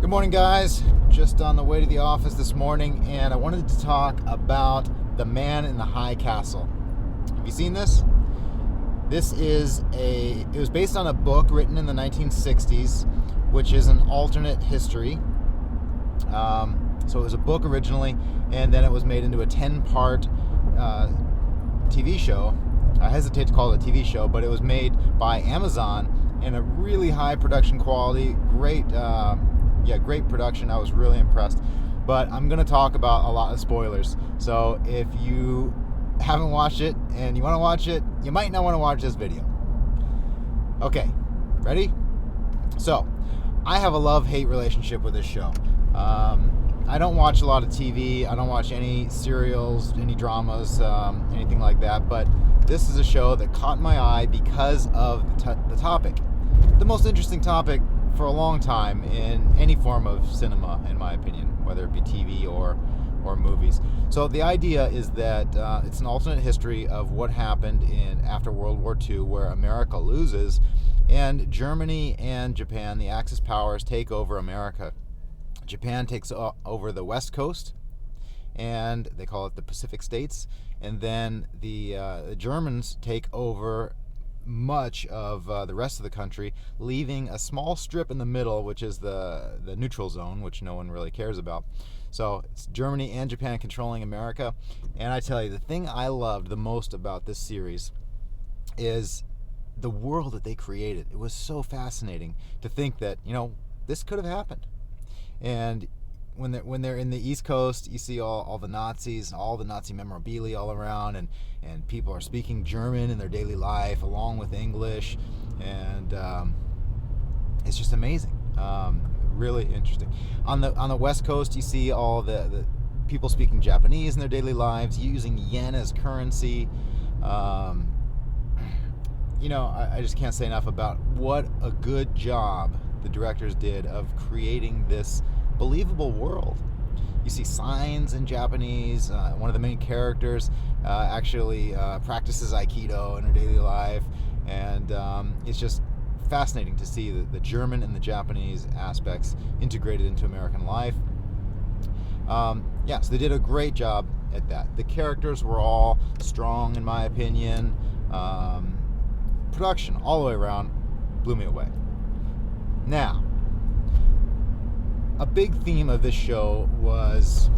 Good morning, guys. Just on the way to the office this morning, and I wanted to talk about The Man in the High Castle. Have you seen this? It was based on a book written in the 1960s, which is an alternate history. So it was a book originally, and then it was made into a 10-part TV show. I hesitate to call it a TV show, but it was made by Amazon in a really high production quality. Great production. I was really impressed. But I'm going to talk about a lot of spoilers. So if you haven't watched it and you want to watch it, you might not want to watch this video. Okay, ready? So, I have a love-hate relationship with this show. I don't watch a lot of TV. I don't watch any serials, any dramas, anything like that. But this is a show that caught my eye because of the topic. The most interesting topic for a long time in any form of cinema, in my opinion, whether it be TV or movies. So the idea is that it's an alternate history of what happened after World War II, where America loses, and Germany and Japan, the Axis powers, take over America. Japan takes over the West Coast, and they call it the Pacific States, and then the Germans take over much of the rest of the country, leaving a small strip in the middle, which is the neutral zone, which no one really cares about. So it's Germany and Japan controlling America. And I tell you, the thing I loved the most about this series is the world that they created. It was so fascinating to think that, this could have happened. And when they're in the East Coast, you see all the Nazis, all the Nazi memorabilia all around, and people are speaking German in their daily life along with English, and it's just amazing, really interesting. On the West Coast, you see all the people speaking Japanese in their daily lives, using yen as currency. I just can't say enough about what a good job the directors did of creating this believable world. You see signs in Japanese. One of the main characters actually practices Aikido in her daily life, and it's just fascinating to see the German and the Japanese aspects integrated into American life. So they did a great job at that. The characters were all strong, in my opinion. Production all the way around blew me away. Now, a big theme of this show was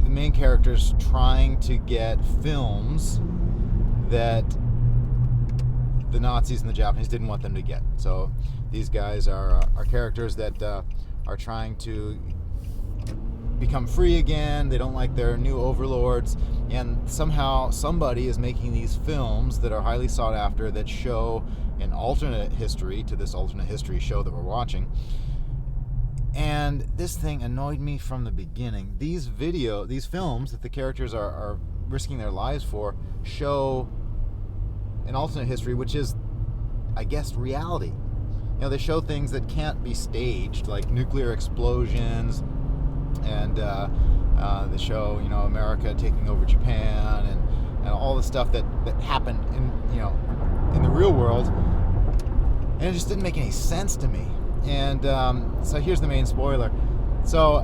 the main characters trying to get films that the Nazis and the Japanese didn't want them to get. So these guys are characters that are trying to become free again. They don't like their new overlords, and somehow somebody is making these films that are highly sought after, that show an alternate history to this alternate history show that we're watching. And this thing annoyed me from the beginning. These films that the characters are risking their lives for show an alternate history, which is, I guess, reality. They show things that can't be staged, like nuclear explosions, and they show, America taking over Japan, and all the stuff that happened in the real world, and it just didn't make any sense to me. And so here's the main spoiler. So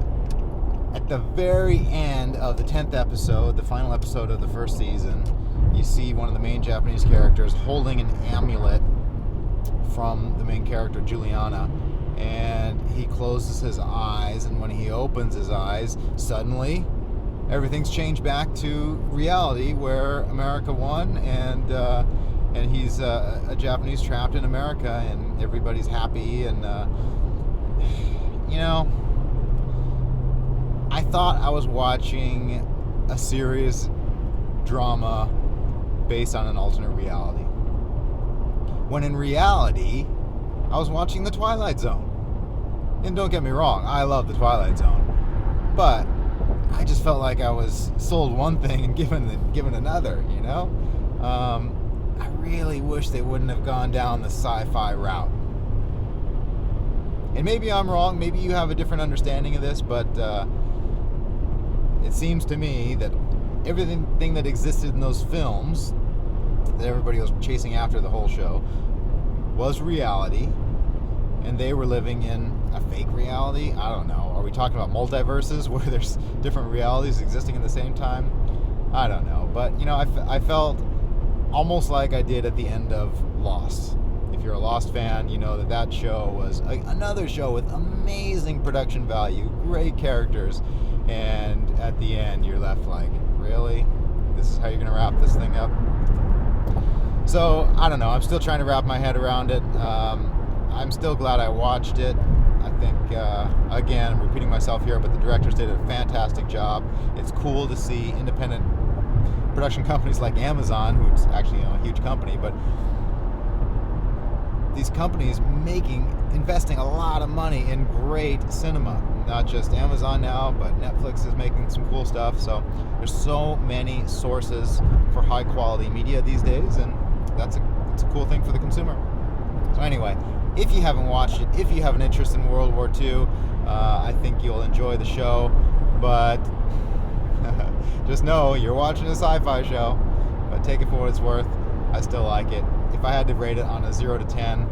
at the very end of the 10th episode, the final episode of the first season, you see one of the main Japanese characters holding an amulet from the main character, Juliana, and he closes his eyes, and when he opens his eyes, suddenly everything's changed back to reality, where America won, and he's a Japanese trapped in America, and everybody's happy, and I thought I was watching a serious drama based on an alternate reality, when in reality I was watching The Twilight Zone. And don't get me wrong, I love The Twilight Zone, but I just felt like I was sold one thing and given another, I really wish they wouldn't have gone down the sci-fi route. And maybe I'm wrong, maybe you have a different understanding of this, but it seems to me that everything that existed in those films that everybody was chasing after the whole show was reality, and they were living in a fake reality. I don't know. Are we talking about multiverses where there's different realities existing at the same time? I don't know. But, I felt almost like I did at the end of Lost. If you're a Lost fan, you know that show was another show with amazing production value, great characters, and at the end you're left like, really? This is how you're going to wrap this thing up? So, I don't know. I'm still trying to wrap my head around it. I'm still glad I watched it. I think, again, I'm repeating myself here, but the directors did a fantastic job. It's cool to see independent production companies like Amazon, who's actually a huge company, but these companies investing a lot of money in great cinema. Not just Amazon now, but Netflix is making some cool stuff. So there's so many sources for high quality media these days, and it's a cool thing for the consumer. So anyway, if you haven't watched it, if you have an interest in World War II, I think you'll enjoy the show. But just know you're watching a sci-fi show, but take it for what it's worth. I still like it. If I had to rate it on a 0 to 10,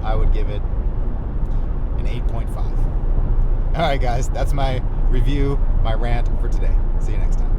I would give it an 8.5. All right, guys, that's my review, my rant for today. See you next time.